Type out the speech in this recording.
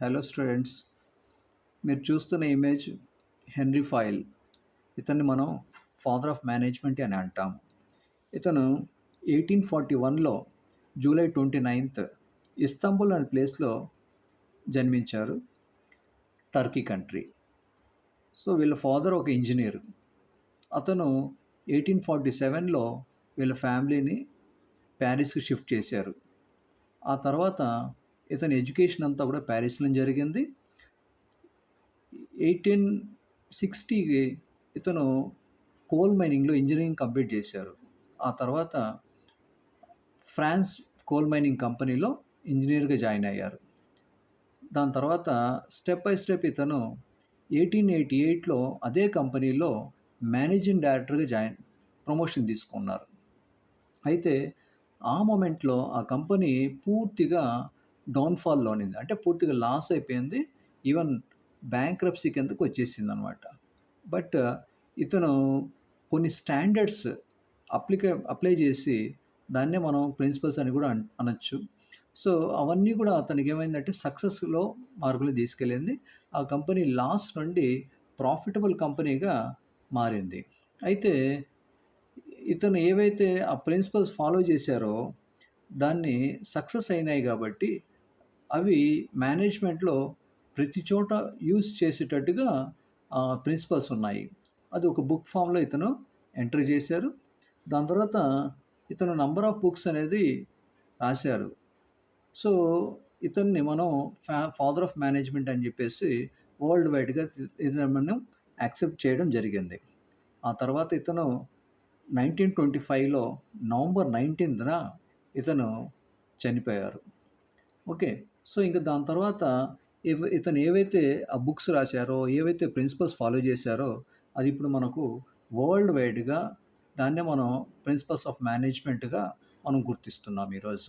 Hello students, మీరు చూస్తున్న image henry file. ఇతన్ని మనం ఫాదర్ ఆఫ్ మేనేజ్మెంట్ అని అంటాము. ఇతను 1841లో జూలై 29th ఇస్తాంబుల్ అనే ప్లేస్లో జన్మించారు, టర్కీ కంట్రీ. సో వీళ్ళ ఫాదర్ ఒక ఇంజనీర్. అతను 1847లో వీళ్ళ ఫ్యామిలీని ప్యారిస్కి షిఫ్ట్ చేశారు. ఆ తర్వాత ఇతని ఎడ్యుకేషన్ అంతా కూడా ప్యారిస్లో జరిగింది. 1860కి ఇతను కోల్ మైనింగ్లో ఇంజనీరింగ్ కంప్లీట్ చేశారు. ఆ తర్వాత ఫ్రాన్స్ కోల్ మైనింగ్ కంపెనీలో ఇంజనీర్గా జాయిన్ అయ్యారు. దాని తర్వాత స్టెప్ బై స్టెప్ ఇతను 1888లో అదే కంపెనీలో మేనేజింగ్ డైరెక్టర్గా ప్రమోషన్ తీసుకున్నారు. అయితే ఆ మూమెంట్లో ఆ కంపెనీ పూర్తిగా డౌన్ఫాల్లో ఉన్నింది. అంటే పూర్తిగా లాస్ అయిపోయింది. ఈవెన్ బ్యాంక్రప్సీ కిందకు వచ్చేసిందనమాట. బట్ ఇతను కొన్ని స్టాండర్డ్స్ అప్లై చేసి దాన్నే మనం ప్రిన్సిపల్స్ అని కూడా అనొచ్చు. సో అవన్నీ కూడా అతనికి ఏమైందంటే సక్సెస్లో మార్కులు తీసుకెళ్ళింది. ఆ కంపెనీ లాస్ నుండి ప్రాఫిటబుల్ కంపెనీగా మారింది. అయితే ఇతను ఏవైతే ఆ ప్రిన్సిపల్స్ ఫాలో చేశారో దాన్ని సక్సెస్ అయినాయి కాబట్టి అవి మేనేజ్మెంట్లో ప్రతి చోట యూజ్ చేసేటట్టుగా ప్రిన్సిపల్స్ ఉన్నాయి. అది ఒక బుక్ ఫామ్లో ఇతను ఎంటర్ చేశారు. దాని తర్వాత ఇతను నంబర్ ఆఫ్ బుక్స్ అనేది రాశారు. సో ఇతన్ని మనం ఫాదర్ ఆఫ్ మేనేజ్మెంట్ అని చెప్పేసి వరల్డ్ వైడ్గా ఇతను మనం యాక్సెప్ట్ చేయడం జరిగింది. ఆ తర్వాత ఇతను 1925లో నవంబర్ 19న ఇతను చనిపోయారు. ఓకే. సో ఇంక దాని తర్వాత ఇతను ఏవైతే ఆ బుక్స్ రాశారో, ఏవైతే ప్రిన్సిపల్స్ ఫాలో చేశారో అది ఇప్పుడు మనకు వరల్డ్ వైడ్గా దాన్నే మనం ప్రిన్సిపల్స్ ఆఫ్ మేనేజ్మెంట్గా మనం గుర్తిస్తున్నాం ఈరోజు.